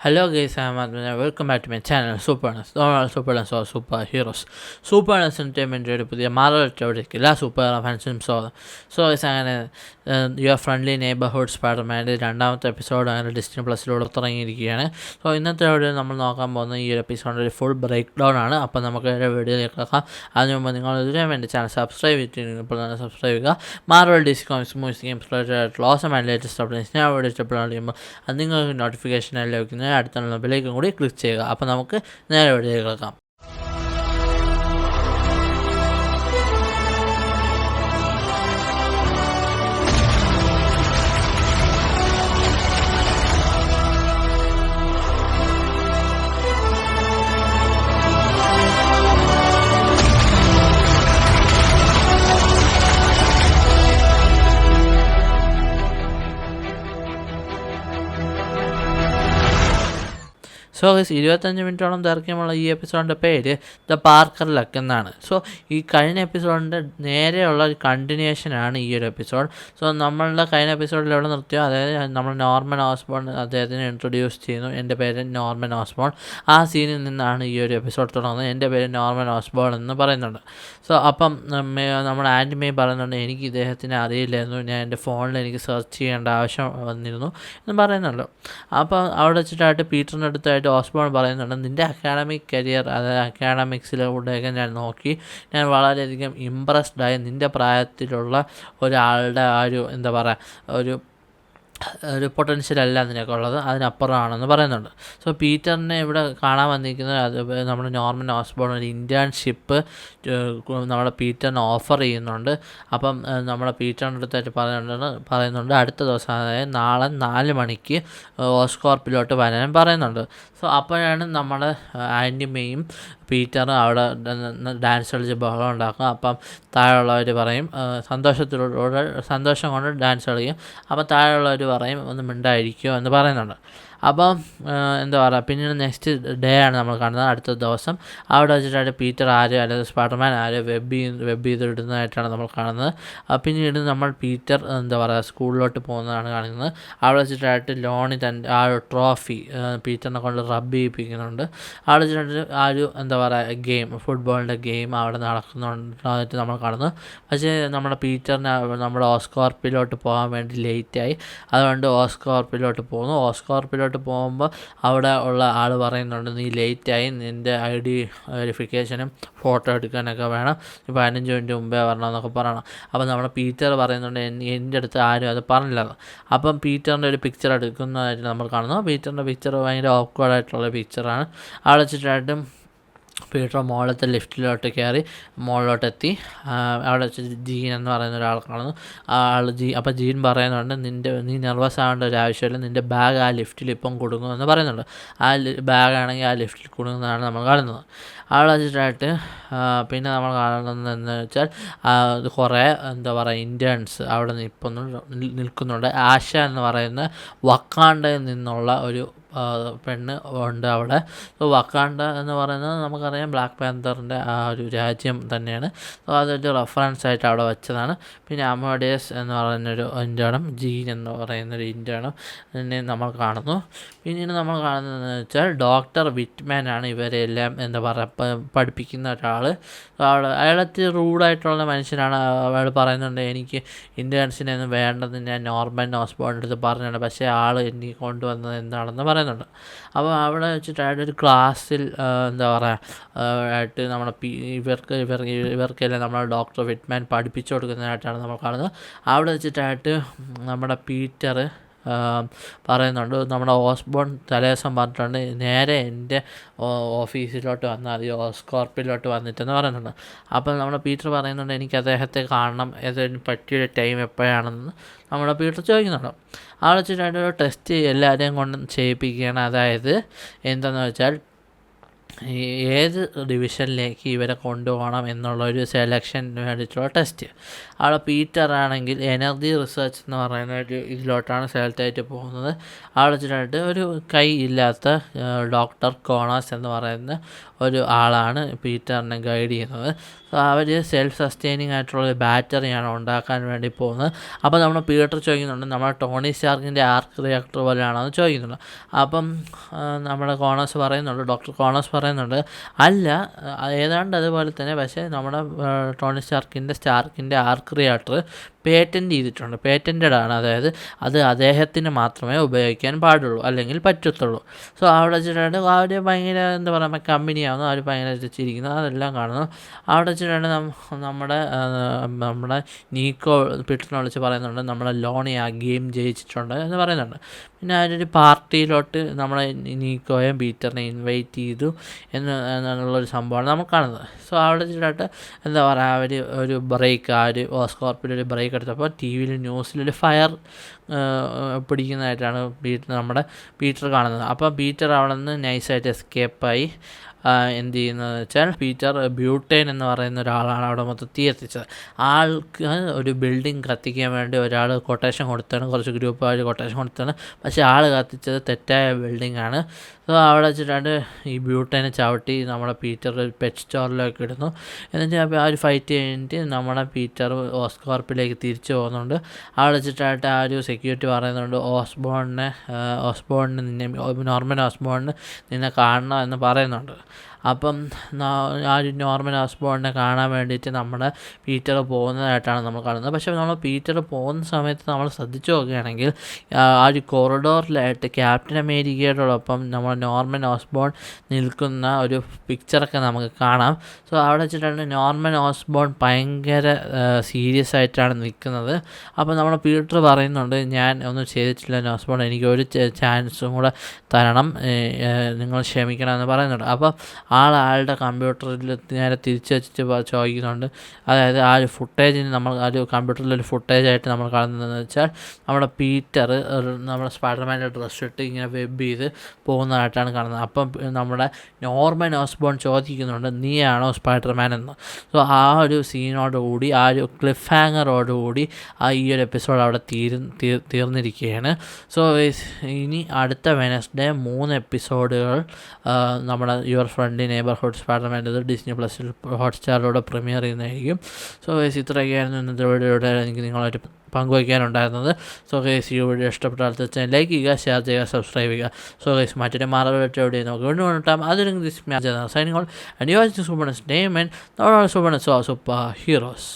Hello guys, I am Adnan. Welcome back to my channel Superness. Superness or Super Heroes. Superness Entertainment പുതിയ മാറോട്ടോടേക്ക് എല്ലാ super ഫാൻസും so അങ്ങനെ your friendly neighbourhood സ്പൈഡർമാൻ്റെ രണ്ടാമത്തെ episode അങ്ങനെ Disney പ്ലസിലൂടെ തുടങ്ങിയിരിക്കുകയാണ്. So ഇന്നത്തെ video നമ്മൾ നോക്കാൻ പോകുന്ന ഈ ഒരു എപ്പിസോഡിൻ്റെ ഒരു ഫുൾ ബ്രേക്ക് ഡൗൺ ആണ്. അപ്പോൾ നമുക്ക് വീഡിയോയിലേക്ക് നോക്കാം. അതിന് മുമ്പ് നിങ്ങൾ ഇതിനു വേണ്ടി ചാനൽ സബ്സ്ക്രൈബ് ചെയ്തിട്ടുണ്ടെങ്കിൽ ഇപ്പോൾ തന്നെ സബ്സ്ക്രൈബ് ചെയ്യുക. Marvel DC comics movies games related ലോസം ആൻഡ് ലേറ്റസ്റ്റ് അപ്ഡേറ്റ്സ് ഞാൻ വീഡിയോ ഇഷ്ടപ്പെടാൻ ചെയ്യുമ്പോൾ അത് നിങ്ങൾക്ക് നോട്ടിഫിക്കേഷനായി ലഭിക്കുന്നത് അടുത്തുള്ള ബെല്ലേക്കും കൂടി ക്ലിക്ക് ചെയ്യുക. അപ്പോൾ നമുക്ക് നേരെ വീഡിയോയിലേക്ക് കിടക്കാം. സോ ഗൈസ് 25 മിനിറ്റോളം ദൈർഘ്യമുള്ള ഈ എപ്പിസോഡിൻ്റെ പേര് ദ പാർക്കർ ലക്ക് എന്നാണ്. സോ ഈ കഴിഞ്ഞ എപ്പിസോഡിൻ്റെ നേരെയുള്ള ഒരു കണ്ടിന്യൂഷനാണ് ഈ ഒരു എപ്പിസോഡ്. സോ നമ്മളുടെ കഴിഞ്ഞ എപ്പിസോഡിൽ എവിടെ നിർത്തിയോ, അതായത് നമ്മൾ നോർമൻ ഓസ്ബോൺ അദ്ദേഹത്തിനെ ഇൻട്രൊഡ്യൂസ് ചെയ്യുന്നു. എൻ്റെ പേര് നോർമൻ ഓസ്ബോൺ. ആ സീനിൽ നിന്നാണ് ഈ ഒരു എപ്പിസോഡ് തുടങ്ങുന്നത്. എൻ്റെ പേര് നോർമൻ ഓസ്ബോൺ എന്ന് പറയുന്നുണ്ട്. സോ അപ്പം നമ്മുടെ ആൻറ്റി മേ പറയുന്നുണ്ട്, എനിക്ക് ഇദ്ദേഹത്തിനെ അറിയില്ലായിരുന്നു, ഞാൻ എൻ്റെ ഫോണിൽ എനിക്ക് സെർച്ച് ചെയ്യേണ്ട ആവശ്യം വന്നിരുന്നു എന്ന് പറയുന്നുണ്ട്. അപ്പോൾ അവിടെ വെച്ചിട്ടായിട്ട് പീറ്ററിൻ്റെ അടുത്തായിട്ട് ഓസ്ബോൺ പറയുന്നുണ്ട്, നിൻ്റെ അക്കാഡമിക് കരിയർ, അതായത് അക്കാഡമിക്സിലൂടെയൊക്കെ ഞാൻ നോക്കി, ഞാൻ വളരെയധികം ഇമ്പ്രസ്ഡായി. നിൻ്റെ പ്രായത്തിലുള്ള ഒരാളുടെ ആ ഒരു എന്താ പറയുക ഒരു പൊട്ടൻഷ്യൽ അല്ല നിനക്ക് ഉള്ളത്, അതിനപ്പുറമാണെന്ന് പറയുന്നുണ്ട്. സോ പീറ്ററിനെ ഇവിടെ കാണാൻ വന്നിരിക്കുന്നത് അത് നമ്മുടെ നോർമൻ ഓസ്ബോൺ ഒരു ഇൻറ്റേൺഷിപ്പ് നമ്മുടെ പീറ്ററിന് ഓഫർ ചെയ്യുന്നുണ്ട്. അപ്പം നമ്മുടെ പീറ്ററിൻ്റെ അടുത്തായിട്ട് പറയുന്നുണ്ട് അടുത്ത ദിവസം, അതായത് നാളെ 4 മണിക്ക് ഓസ്കോർപ്പിലോട്ട് വരാൻ പറയുന്നുണ്ട്. സോ അപ്പോഴാണ് നമ്മുടെ ആൻറ്റിമയും പീറ്ററും അവിടെ ഡാൻസ് കളിച്ച് ബഹളം ഉണ്ടാക്കും. അപ്പം താഴെയുള്ളവർ പറയും സന്തോഷം കൊണ്ട് ഡാൻസ് കളിക്കും. അപ്പം താഴെയുള്ളവർ പറയും ഒന്ന് മിണ്ടായിരിക്കുമോ എന്ന് പറയുന്നുണ്ട്. അപ്പം എന്താ പറയുക, പിന്നീട് നെക്സ്റ്റ് ഡേ ആണ് നമ്മൾ കാണുന്നത്. അടുത്ത ദിവസം അവിടെ വെച്ചിട്ടായിട്ട് പീറ്റർ അല്ലെങ്കിൽ സ്പൈഡർമാൻ വെബ് ചെയ്തിടുന്നതായിട്ടാണ് നമ്മൾ കാണുന്നത്. പിന്നീട് നമ്മൾ പീറ്റർ എന്താ പറയുക സ്കൂളിലോട്ട് പോകുന്നതാണ് കാണിക്കുന്നത്. അവിടെ വെച്ചിട്ടായിട്ട് ലോണി തൻ്റെ ആ ഒരു ട്രോഫി പീറ്ററിനെ കൊണ്ട് റബ്ബ് ചെയ്യിപ്പിക്കുന്നുണ്ട്. അവിടെ വെച്ചിട്ട് ആ ഒരു എന്താ പറയുക ഗെയിം, ഫുട്ബോളിൻ്റെ ഗെയിം അവിടെ നടക്കുന്നതായിട്ട് നമ്മൾ കാണുന്നു. പക്ഷേ നമ്മുടെ പീറ്ററിന് നമ്മുടെ ഓസ്കോർപ്പിലോട്ട് പോകാൻ വേണ്ടി ലേറ്റായി. അതുകൊണ്ട് ഓസ്കോർപ്പിലോട്ട് പോകുന്നു. ഓസ്കോർപ്പിലോട്ട് പോകുമ്പോൾ അവിടെ ഉള്ള ആൾ പറയുന്നുണ്ട്, നീ ലേറ്റായി, നിൻ്റെ ID വെരിഫിക്കേഷനും ഫോട്ടോ എടുക്കാനൊക്കെ വേണം, 15 മിനിറ്റ് മുമ്പേ വരണമെന്നൊക്കെ പറയണം. അപ്പം നമ്മുടെ പീറ്റർ പറയുന്നുണ്ട്, എൻ്റെ അടുത്ത് ആരും അത് പറഞ്ഞില്ല. അപ്പം പീറ്ററിൻ്റെ ഒരു പിക്ചർ എടുക്കുന്നതായിട്ട് നമ്മൾ കാണുന്നു. പീറ്ററിൻ്റെ പിക്ചർ ഭയങ്കര ഓക്വേർഡായിട്ടുള്ള പിക്ചറാണ്. അവിടെ വെച്ചിട്ടായിട്ടും പീറ്റർ മുകളിലത്തെ ലിഫ്റ്റിലോട്ട് കയറി മുകളിലോട്ടെത്തി. അവിടെ വെച്ച് ജീൻ എന്ന് പറയുന്ന ഒരാൾ കാണുന്നു. അപ്പോൾ ജീൻ പറയുന്നുണ്ട്, നീ നെർവസ് ആവേണ്ട ഒരു ആവശ്യമില്ല, നിൻ്റെ ബാഗ് ആ ലിഫ്റ്റിൽ ഇപ്പം കൊടുക്കുമെന്ന് പറയുന്നുണ്ട്. ആ ബാഗാണെങ്കിൽ ആ ലിഫ്റ്റിൽ കൊടുക്കുന്നതാണ് നമ്മൾ കാണുന്നത്. അവിടെ വെച്ചിട്ടായിട്ട് പിന്നെ നമ്മൾ കാണുന്നത് എന്ന് വെച്ചാൽ കുറേ എന്താ പറയുക ഇൻറ്റേൺസ് അവിടെ നിൽക്കുന്നുണ്ട്. ആശ എന്ന് പറയുന്ന വക്കാണ്ടയിൽ നിന്നുള്ള ഒരു പെണ്ണ് ഉണ്ട് അവിടെ. സോ വക്കാണ്ട എന്ന് പറയുന്നത് നമുക്കറിയാം ബ്ലാക്ക് പാന്തറിൻ്റെ ആ ഒരു രാജ്യം തന്നെയാണ്. സോ അതൊരു റെഫറൻസ് ആയിട്ട് അവിടെ വെച്ചതാണ്. പിന്നെ അമോഡിയസ് എന്ന് പറയുന്നൊരു ഇൻറ്റേണും ജീൻ എന്ന് പറയുന്നൊരു ഇൻറ്റേണും തന്നെ നമ്മൾ കാണുന്നു. പിന്നീട് നമ്മൾ കാണുന്നതെന്ന് വെച്ചാൽ ഡോക്ടർ വിറ്റ്മാൻ ആണ് ഇവരെല്ലാം എന്താ പറയുക പഠിപ്പിക്കുന്ന ഒരാൾ. അയാളത്തെ റൂഡായിട്ടുള്ള മനുഷ്യനാണ്. അയാൾ പറയുന്നുണ്ട്, എനിക്ക് ഇൻറ്റേൺസിനെ ഒന്നും വേണ്ടത് ഞാൻ നോർമൻ ഓസ്ബോണിൻ്റെ അടുത്ത് പറഞ്ഞിട്ടുണ്ട്, പക്ഷേ ആൾ എനിക്ക് കൊണ്ടുവന്നത് എന്താണെന്ന് പറയുന്നുണ്ട്. അപ്പോൾ അവിടെ വെച്ചിട്ടായിട്ട് ഒരു ക്ലാസ്സിൽ എന്താ പറയുക ആയിട്ട് നമ്മുടെ ഇവർക്കെല്ലാം നമ്മൾ ഡോക്ടർ വിറ്റ്മാൻ പഠിപ്പിച്ചു കൊടുക്കുന്നതായിട്ടാണ് നമ്മൾ കാണുന്നത്. അവിടെ വെച്ചിട്ടായിട്ട് നമ്മുടെ പീറ്റർ പറയുന്നുണ്ട്, നമ്മുടെ ഓസ്ബോൺ തലേദിവസം പറഞ്ഞിട്ടുണ്ട് നേരെ എൻ്റെ ഓഫീസിലോട്ട് വന്നാൽ മതി, ഓസ്കോർപ്പിലോട്ട് വന്നിട്ടെന്ന് പറയുന്നുണ്ട്. അപ്പോൾ നമ്മുടെ പീറ്റർ പറയുന്നുണ്ട്, എനിക്ക് അദ്ദേഹത്തെ കാണണം, അതിന് പറ്റിയൊരു ടൈം എപ്പോഴാണെന്ന് നമ്മുടെ പീറ്റർ ചോദിക്കുന്നുണ്ട്. അവിടെ വെച്ചിട്ടായിട്ട് ഒരു ടെസ്റ്റ് എല്ലാവരെയും കൊണ്ട് ചെയ്യിപ്പിക്കുകയാണ്. അതായത് എന്താണെന്ന് വെച്ചാൽ ഏത് ഡിവിഷനിലേക്ക് ഇവരെ കൊണ്ടുപോകണം എന്നുള്ളൊരു സെലക്ഷന് വേണ്ടിയിട്ടുള്ള ടെസ്റ്റ്. അവിടെ പീറ്റർ ആണെങ്കിൽ എനർജി റിസർച്ച് എന്ന് പറയുന്ന ഒരു ഇതിലോട്ടാണ് സെലക്ട് ആയിട്ട് പോകുന്നത്. അവിടെ വെച്ചിട്ടായിട്ട് ഒരു കൈ ഇല്ലാത്ത ഡോക്ടർ കോണാസ് എന്ന് പറയുന്ന ഒരു ആളാണ് പീറ്ററിനെ ഗൈഡ് ചെയ്യുന്നത്. സോ അവർ സെൽഫ് സസ്റ്റെയിനിങ് ആയിട്ടുള്ള ഒരു ബാറ്ററിയാണ് ഉണ്ടാക്കാൻ വേണ്ടി പോകുന്നത്. അപ്പോൾ നമ്മൾ പീറ്റർ ചോദിക്കുന്നുണ്ട് നമ്മുടെ ടോണി സ്റ്റാർക്കിൻ്റെ ആർക്ക് റിയാക്ടർ പോലെയാണെന്ന് ചോദിക്കുന്നുണ്ട്. അപ്പം നമ്മുടെ കോണസ് പറയുന്നുണ്ട്, ഡോക്ടർ കോണസ് പറയുന്നുണ്ട് അല്ല, ഏതാണ്ട് അതുപോലെ തന്നെ, പക്ഷേ നമ്മുടെ ടോണി സ്റ്റാർക്കിൻ്റെ ആർക്ക് റിയാക്ടർ പേറ്റൻറ്റ് ചെയ്തിട്ടുണ്ട്, പേറ്റൻറ്റഡ് ആണ്. അതായത് അത് അദ്ദേഹത്തിന് മാത്രമേ ഉപയോഗിക്കാൻ പാടുള്ളൂ അല്ലെങ്കിൽ പറ്റത്തുള്ളൂ. സോ അവിടെ വെച്ചിട്ടാണ് അവർ ഭയങ്കര എന്താ പറയുക കമ്പനിയാവുന്നു, അവർ ഭയങ്കര ചിരിക്കുന്നു, അതെല്ലാം കാണുന്നു. അവിടെ വെച്ചിട്ടാണ് നമ്മുടെ നീക്കോ പീറ്ററിനെ വിളിച്ച് പറയുന്നുണ്ട് നമ്മുടെ ലോണി ആ ഗെയിം ജയിച്ചിട്ടുണ്ട് എന്ന് പറയുന്നുണ്ട്. പിന്നെ അവരൊരു പാർട്ടിയിലോട്ട് നമ്മളെ നീക്കോയും പീറ്ററിനെ ഇൻവൈറ്റ് ചെയ്തു എന്നുള്ളൊരു സംഭവമാണ് നമ്മൾ കാണുന്നത്. സോ അവിടെ വെച്ചിട്ട് എന്താ പറയുക അവർ ഒരു ബ്രേക്ക്, ആ ഒരു ഓസ്കോർപ്പിലൊരു ബ്രേക്ക് എടുത്തപ്പോൾ ടി വിയിൽ ന്യൂസിലൊരു ഫയർ പിടിക്കുന്നതായിട്ടാണ് നമ്മുടെ പീറ്റർ കാണുന്നത്. അപ്പോൾ പീറ്റർ അവിടെ നിന്ന് നൈസായിട്ട് എസ്കേപ്പായി എന്ത് ചെയ്യുന്നതെന്ന് വെച്ചാൽ പീറ്റർ ബ്യൂട്ടൈൻ എന്ന് പറയുന്ന ഒരാളാണ് അവിടെ മൊത്തം തീ എത്തിച്ചത്. ആൾക്ക് ഒരു ബിൽഡിംഗ് കത്തിക്കാൻ വേണ്ടി ഒരാൾ കൊട്ടേഷൻ കൊടുത്താണ്, കുറച്ച് ഗ്രൂപ്പുകാർ കൊട്ടേഷൻ കൊടുത്താണ്. പക്ഷേ ആൾ കത്തിച്ചത് തെറ്റായ ബിൽഡിംഗ് ആണ്. സോ അവിടെ വെച്ചിട്ടാണ് ഈ ബ്യൂട്ടൈനെ ചവിട്ടി നമ്മുടെ പീറ്റർ ഒരു പെറ്റ് സ്റ്റോറിലേക്ക് ഇടുന്നു. എന്നിട്ട് ആ ഒരു ഫൈറ്റ് കഴിഞ്ഞിട്ട് നമ്മുടെ പീറ്റർ ഓസ്കോർപ്പിലേക്ക് തിരിച്ചു പോകുന്നുണ്ട്. അവിടെ വെച്ചിട്ടായിട്ട് ആ ഒരു സെക്യൂരിറ്റി പറയുന്നുണ്ട് നോർമൻ ഓസ്ബോണിന് നിന്നെ കാണണം എന്ന് പറയുന്നുണ്ട്. അപ്പം ആ ഒരു നോർമൻ ഓസ്ബോണിനെ കാണാൻ വേണ്ടിയിട്ട് നമ്മുടെ പീറ്റർ പോകുന്നതായിട്ടാണ് നമ്മൾ കാണുന്നത്. പക്ഷേ നമ്മൾ പീറ്റർ പോകുന്ന സമയത്ത് നമ്മൾ ശ്രദ്ധിച്ചു നോക്കുകയാണെങ്കിൽ ആ ഒരു കൊറിഡോറിലായിട്ട് ക്യാപ്റ്റൻ അമേരിക്കയോടൊപ്പം നമ്മൾ നോർമൻ ഓസ്ബോൺ നിൽക്കുന്ന ഒരു പിക്ചറൊക്കെ നമുക്ക് കാണാം. സോ അവിടെ വെച്ചിട്ടാണ് നോർമൻ ഓസ്ബോൺ ഭയങ്കര സീരിയസ് ആയിട്ടാണ് നിൽക്കുന്നത്. അപ്പോൾ നമ്മൾ പീറ്റർ പറയുന്നുണ്ട് ഞാൻ ഒന്നും ചെയ്തിട്ടില്ല ഓസ്ബോൺ, എനിക്ക് ഒരു ചാൻസും കൂടെ തരണം, നിങ്ങൾ ക്ഷമിക്കണം എന്ന് പറയുന്നുണ്ട്. അപ്പോൾ ആളുടെ കമ്പ്യൂട്ടറിൽ നേരെ തിരിച്ച് വെച്ചിട്ട് ചോദിക്കുന്നുണ്ട്. അതായത് ആ ഒരു ഫുട്ടേജിന് നമ്മൾ ആ ഒരു കമ്പ്യൂട്ടറിലൊരു ഫുട്ടേജായിട്ട് നമ്മൾ കാണുന്നതെന്ന് വെച്ചാൽ നമ്മുടെ പീറ്റർ നമ്മുടെ സ്പൈഡർമാൻ്റെ ഡ്രസ്സ് ഇട്ട് ഇങ്ങനെ വെബ് ചെയ്ത് പോകുന്നതായിട്ടാണ് കാണുന്നത്. അപ്പം നമ്മുടെ നോർമൻ ഓസ്ബോൺ ചോദിക്കുന്നുണ്ട് നീയാണോ സ്പൈഡർമാൻ എന്ന്. സോ ആ ഒരു സീനോടുകൂടി, ആ ഒരു ക്ലിഫ് ഹാങ്ങറോടുകൂടി ഈ ഒരു എപ്പിസോഡ് അവിടെ തീർന്നിരിക്കുകയാണ്. സോ ഇനി അടുത്ത വെനസ്ഡേ 3 എപ്പിസോഡുകൾ നമ്മുടെ യുവർ ഫ്രണ്ട് നെയ്ബർഹുഡ് സ്പൈഡർമാൻ്റെ ഡിസ്നി പ്ലസിൽ ഹോട്ട്സ്റ്റാറിലൂടെ പ്രീമിയർ ചെയ്യുന്നതായിരിക്കും. സോ ഇത്രയൊക്കെയായിരുന്നു ഇന്നത്തെ വീഡിയോയുടെ എനിക്ക് നിങ്ങളായിട്ട് പങ്കുവയ്ക്കാനുണ്ടായിരുന്നത്. സോ ഗൈസ് ഈ വീഡിയോ ഇഷ്ടപ്പെട്ടാൽ തീർച്ചയായും ലൈക്ക് ചെയ്യുക, ഷെയർ ചെയ്യുക, സബ്സ്ക്രൈബ് ചെയ്യുക. സോ ഗൈസ് മറ്റൊരു മാറവിട്ട് എവിടെ നമുക്ക് വീണ്ടും കൊണ്ടിട്ടാം. അതിലെങ്കിൽ this signing all and you are super demon super heroes.